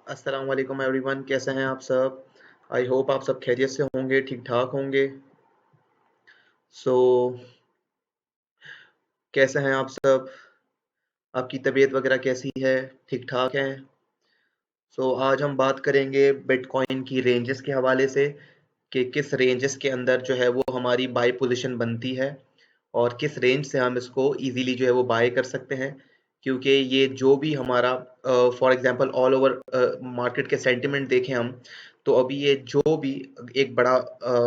अस्सलाम वालेकुम एवरीवन, कैसे हैं आप सब। आई होप आप सब खैरियत से होंगे, ठीक ठाक होंगे। सो कैसे हैं आप सब, आपकी तबीयत वगैरह कैसी है, ठीक ठाक हैं। आज हम बात करेंगे बिटकॉइन की रेंजेस के हवाले से कि किस रेंजेस के अंदर जो है वो हमारी बाय पोजीशन बनती है और किस रेंज से हम इसको इजीली जो है वो बाय कर सकते हैं। क्योंकि ये जो भी हमारा for example all over market के सेंटिमेंट देखें हम, तो अभी ये जो भी एक बड़ा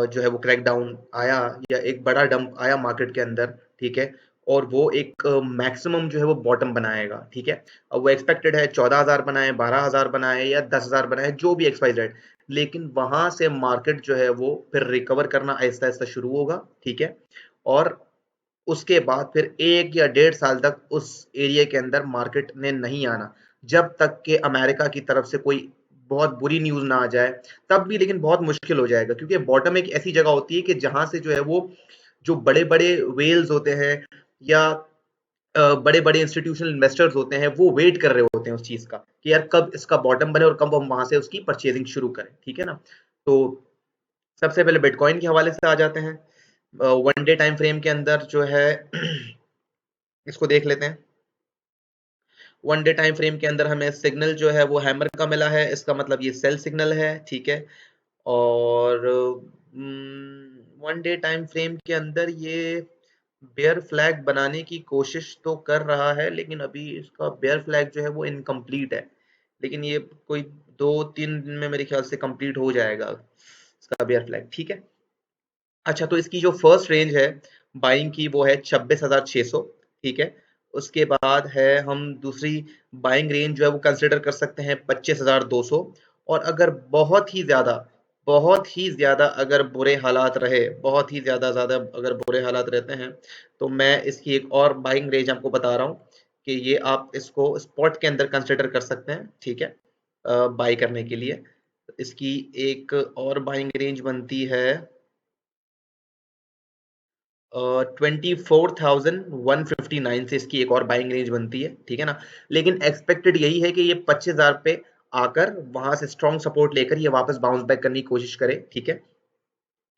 जो है वो क्रैकडाउन आया या एक बड़ा डंप आया मार्केट के अंदर, ठीक है, और वो एक मैक्सिमम जो है वो बॉटम बनाएगा, ठीक है। अब वो एक्सपेक्टेड है 14,000 बनाए, 12,000 बनाए या 10,000 बनाए, जो भी एक्स वाई जेड, लेकिन वहां से मार्केट जो है वो फिर रिकवर करना आहिस्ता आहिस्ता शुरू होगा, ठीक है। और उसके बाद फिर 1 या डेढ़ साल तक उस एरिया के अंदर मार्केट ने नहीं आना, जब तक कि अमेरिका की तरफ से कोई बहुत बुरी न्यूज़ ना आ जाए। तब भी लेकिन बहुत मुश्किल हो जाएगा, क्योंकि बॉटम एक ऐसी जगह होती है कि जहाँ से जो है वो जो बड़े-बड़े व्हेल्स होते हैं या बड़े-बड़े इंस्टीट्यूशनल इन्वेस्टर्स होते हैं, वो वेट कर रहे होते हैं उस चीज़ का कि यार कब इसका बॉटम बने और कब हम वहाँ से उसकी परचेजिंग शुरू करें, ठीक है ना? तो सबसे पहले बिटकॉइन के हवाले से आ जाते हैं। 1 डे टाइम फ्रेम के अंदर जो है इसको देख लेते हैं। 1 डे टाइम फ्रेम के अंदर हमें सिग्नल जो है वो हैमर का मिला है, इसका मतलब ये सेल सिग्नल है, ठीक है। और 1 डे टाइम फ्रेम के अंदर ये बेयर फ्लैग बनाने की कोशिश तो कर रहा है, लेकिन अभी इसका बेयर फ्लैग जो है वो इनकम्प्लीट है। लेकिन ये कोई 2-3 दिन में मेरे ख्याल से कंप्लीट हो जाएगा इसका बेयर फ्लैग, ठीक है। अच्छा, तो इसकी जो फर्स्ट रेंज है बाइंग की वो है 26,600, ठीक है। उसके बाद है हम दूसरी बाइंग रेंज जो है वो कंसिडर कर सकते हैं 25,200। और अगर बहुत ही ज़्यादा अगर बुरे हालात रहे, बहुत ही ज़्यादा अगर बुरे हालात रहते हैं, तो मैं इसकी एक और बाइंग रेंज आपको बता रहा हूँ कि ये आप इसको स्पॉट के अंदर कंसिडर कर सकते हैं, ठीक है, बाई करने के लिए। इसकी एक और बाइंग रेंज बनती है 24,159 से इसकी एक और बाइंग रेंज बनती है, ठीक है ना। लेकिन एक्सपेक्टेड यही है कि ये 25,000 पे आकर वहां से स्ट्रॉन्ग सपोर्ट लेकर ये वापस बाउंस बैक करने की कोशिश करे, ठीक है।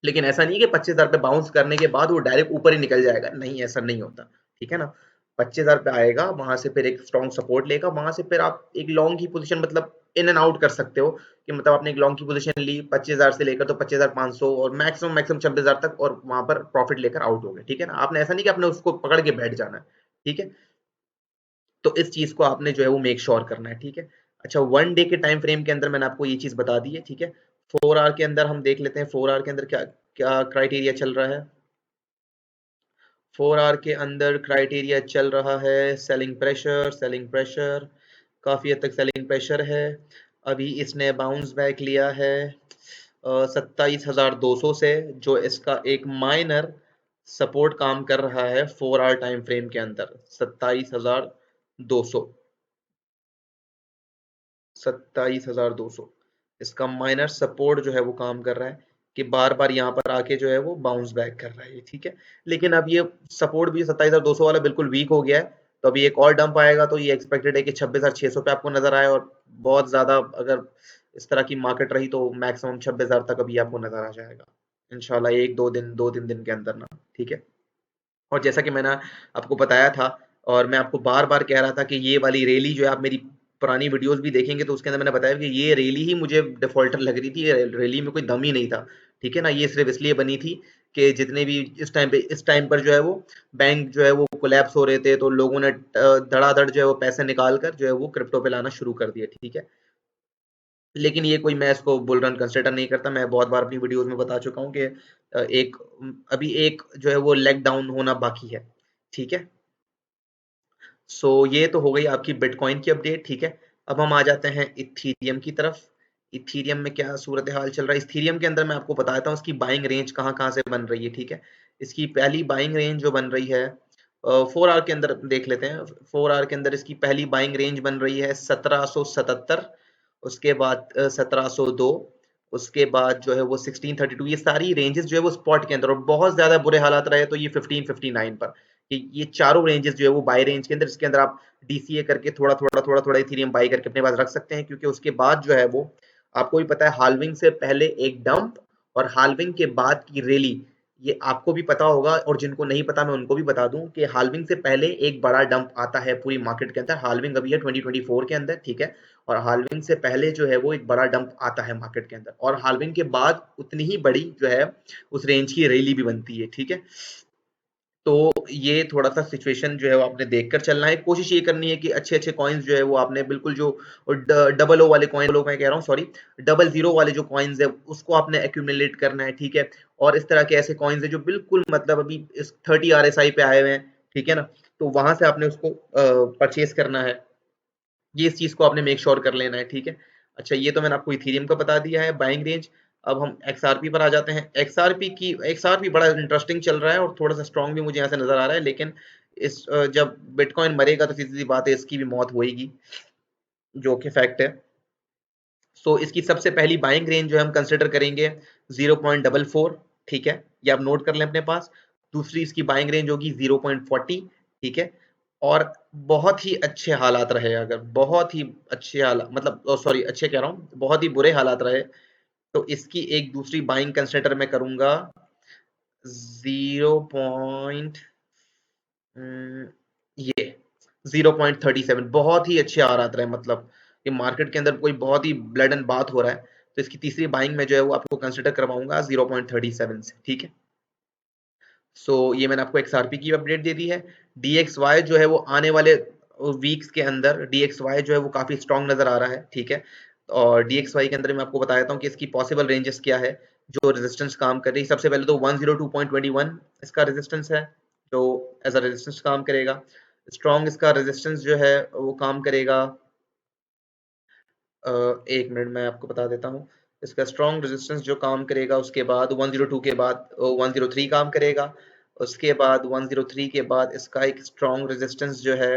लेकिन ऐसा नहीं है कि 25,000 पे बाउंस करने के बाद वो डायरेक्ट ऊपर ही निकल जाएगा, नहीं, ऐसा नहीं होता, ठीक है ना। 25,000 पे आएगा, वहां से फिर एक स्ट्रॉन्ग सपोर्ट लेगा, वहां से फिर आप एक लॉन्ग की पोजीशन मतलब इन एंड आउट कर सकते हो कि मतलब आपने एक लॉन्ग की पोजीशन ली 25,000 से लेकर तो 25,500 और मैक्सिमम मैक्सिमम 26,000 तक, और वहां पर प्रॉफिट लेकर आउट हो गए, ठीक है ना। आपने ऐसा नहीं कि आपने उसको पकड़ के बैठ जाना है, ठीक है। तो इस चीज को आपने जो है वो मेक श्योर करना है, ठीक है। अच्छा, 1 डे के टाइम फ्रेम के अंदर मैंने आपको ये चीज बता दी है, ठीक है। 4 आवर के अंदर हम देख लेते हैं 4 आवर के अंदर क्या क्या क्राइटेरिया चल रहा है। 4 आवर के अंदर क्राइटेरिया चल रहा है सेलिंग प्रेशर, काफी हद तक सेलिंग प्रेशर है। अभी इसने बाउंस बैक लिया है 27,200 से, जो इसका एक माइनर सपोर्ट काम कर रहा है 4 आवर टाइम फ्रेम के अंदर। 27,200, 27,200 इसका माइनर सपोर्ट जो है वो काम कर रहा है कि बार बार यहाँ पर आके जो है वो बाउंस बैक कर रहा है, ठीक है। लेकिन अब ये सपोर्ट भी 27,200 वाला बिल्कुल वीक हो गया है, तो अभी एक और डंप आएगा तो ये एक्सपेक्टेड है कि 26,600 पे आपको नजर आए, और बहुत ज्यादा अगर इस तरह की मार्केट रही तो मैक्सिमम 26,000 तक अभी आपको नजर आ जाएगा इंशाल्लाह, एक दो तीन दिन के अंदर ना, ठीक है। और जैसा कि मैंने आपको बताया था, और मैं आपको बार बार कह रहा था कि ये वाली रैली जो है, आप मेरी पुरानी वीडियोस भी देखेंगे तो उसके अंदर मैंने बताया कि ये रैली ही मुझे डिफॉल्टर लग रही थी, ये रैली में कोई दम ही नहीं था, ठीक है ना। ये सिर्फ इसलिए बनी थी कि जितने भी इस टाइम पर जो है वो बैंक जो है वो कोलैप्स हो रहे थे, तो लोगों ने धड़ाधड़ जो है वो पैसे निकाल कर जो है वो क्रिप्टो पे लाना शुरू कर दिया, ठीक है। लेकिन ये कोई, मैं इसको बुल रन कंसिडर नहीं करता। मैं बहुत बार अपनी वीडियोस में बता चुका हूँ कि एक अभी एक जो है वो लेग डाउन होना बाकी है, ठीक है। ये तो हो गई आपकी बिटकॉइन की अपडेट, ठीक है। अब हम आ जाते हैं इथीरियम की तरफ। इथीरियम में क्या सूरत हाल चल रहा है, इथीरियम के अंदर मैं आपको बताता हूँ इसकी बाइंग रेंज कहाँ कहाँ से बन रही है, ठीक है। इसकी पहली बाइंग रेंज जो बन रही है 4 आवर के अंदर देख लेते हैं। 4 आवर के अंदर इसकी पहली बाइंग रेंज बन रही है 1777, उसके बाद 1702, उसके बाद जो है वो 1632। ये सारी रेंजेस जो है वो स्पॉट के अंदर, और बहुत ज्यादा बुरे हालात रहे तो ये 1559 पर, कि ये चारों रेंजेस जो है वो बाय रेंज के अंदर, इसके अंदर आप डीसीए करके थोड़ा इथेरियम बाय करके अपने पास रख सकते हैं, क्योंकि उसके बाद जो है वो आपको भी पता है हाल्विंग से पहले एक डंप और हाल्विंग के बाद की रैली, ये आपको भी पता होगा, और जिनको नहीं पता मैं उनको भी बता दूं कि हाल्विंग से पहले एक बड़ा डंप आता है पूरी मार्केट के अंदर। हाल्विंग अभी है 2024 के अंदर, ठीक है, और हाल्विंग से पहले जो है वो एक बड़ा डंप आता है मार्केट के अंदर, और हाल्विंग के बाद उतनी ही बड़ी जो है उस रेंज की रैली भी बनती है, ठीक है। तो ये थोड़ा-सा सिचुएशन जो है वो आपने देखकर चलना है। कोशिश ये करनी है कि अच्छे-अच्छे कॉइन्स जो है वो आपने बिल्कुल जो डबल ओ वाले कॉइन, मैं कह रहा हूँ सॉरी, डबल ज़ीरो वाले जो कॉइन्स है उसको आपने एक्यूमुलेट करना है, ठीक है। और इस तरह के ऐसे कॉइन्स है जो बिल्कुल मतलब अभी इस 30 आरएसआई पे आए हुए हैं, ठीक है ना? तो वहाँ से आपने उसको परचेज़ करना है। ये इस चीज़ को आपने मेक श्योर कर लेना है, ठीक है। अच्छा, ये तो मैंने आपको इथेरियम का बता दिया है बाइंग रेंज। अब हम एक्सआरपी पर आ जाते हैं। एक्सआरपी बड़ा इंटरेस्टिंग चल रहा है और थोड़ा सा स्ट्रॉन्ग भी मुझे यहाँ से नजर आ रहा है, लेकिन जब बिटकॉइन मरेगा तो सीधी सी बात है इसकी भी मौत होएगी, जो कि फैक्ट है। सो इसकी सबसे पहली बाइंग रेंज जो है हम कंसिडर करेंगे 0.44, ठीक है, ये आप नोट कर लें अपने पास। दूसरी इसकी बाइंग रेंज होगी 0.40, ठीक है। और बहुत ही अच्छे हालात रहे, अगर बहुत ही अच्छे हालात, मतलब सॉरी अच्छे कह रहा हूँ, बहुत ही बुरे हालात रहे, तो इसकी एक दूसरी बाइंग कंसिडर मैं करूंगा 0. ये 0.37, बहुत ही अच्छे हालात रहे, मतलब ये मार्केट के अंदर कोई बहुत ही ब्लड एंड बात हो रहा है, तो इसकी तीसरी बाइंग में जो है वो आपको कंसिडर करवाऊंगा 0.37 से, ठीक है। सो ये मैंने आपको XRP की अपडेट दे दी है। DXY जो है वो आने वाले वीक्स के अंदर DXY जो है वो काफी स्ट्रॉन्ग नजर आ रहा है, ठीक है। और DXY के अंदर मैं आपको बता देता हूँ कि इसकी पॉसिबल रेंजेस क्या है, जो रेजिस्टेंस काम कर रही है। सबसे पहले तो 102.21 इसका रेजिस्टेंस है, जो एज अ रेजिस्टेंस काम करेगा। स्ट्रॉन्ग इसका रेजिस्टेंस जो है वो काम करेगा, एक मिनट मैं आपको बता देता हूँ। इसका स्ट्रॉन्ग रेजिस्टेंस जो काम करेगा, उसके बाद 102 के बाद 103 काम करेगा। उसके बाद 103 के बाद इसका एक स्ट्रॉन्ग रेजिस्टेंस जो है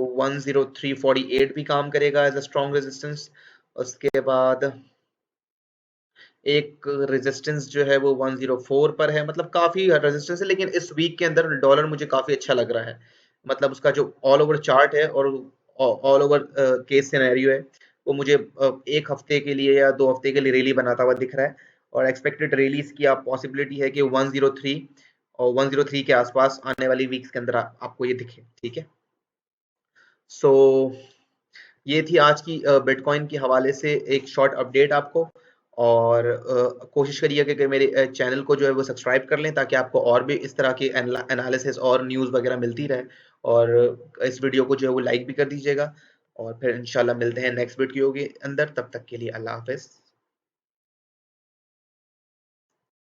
10348 भी काम करेगा एज अ स्ट्रॉन्ग रेजिस्टेंस। उसके बाद एक रेजिस्टेंस जो है वो 104 पर है, मतलब काफी रेजिस्टेंस है, लेकिन इस वीक के अंदर डॉलर मुझे काफी अच्छा लग रहा है। मतलब उसका जो ऑल ओवर चार्ट है और ऑल ओवर केस सिनेरियो है, वो मुझे एक हफ्ते के लिए या 2 हफ्ते के लिए रैली बनाता हुआ दिख रहा है, और एक्सपेक्टेड रैलीज की आप पॉसिबिलिटी है कि 103 और 103 के आसपास आने वाली वीक्स के अंदर आपको ये दिखे, ठीक है। सो ये थी आज की बिटकॉइन के हवाले से एक शॉर्ट अपडेट आपको। और कोशिश करिएगा कि मेरे चैनल को जो है वो सब्सक्राइब कर लें, ताकि आपको और भी इस तरह की एनालिसिस और न्यूज़ वगैरह मिलती रहे। और इस वीडियो को जो है वो लाइक भी कर दीजिएगा, और फिर इंशाल्लाह मिलते हैं नेक्स्ट वीडियो के अंदर। तब तक के लिए अल्लाह हाफिज़।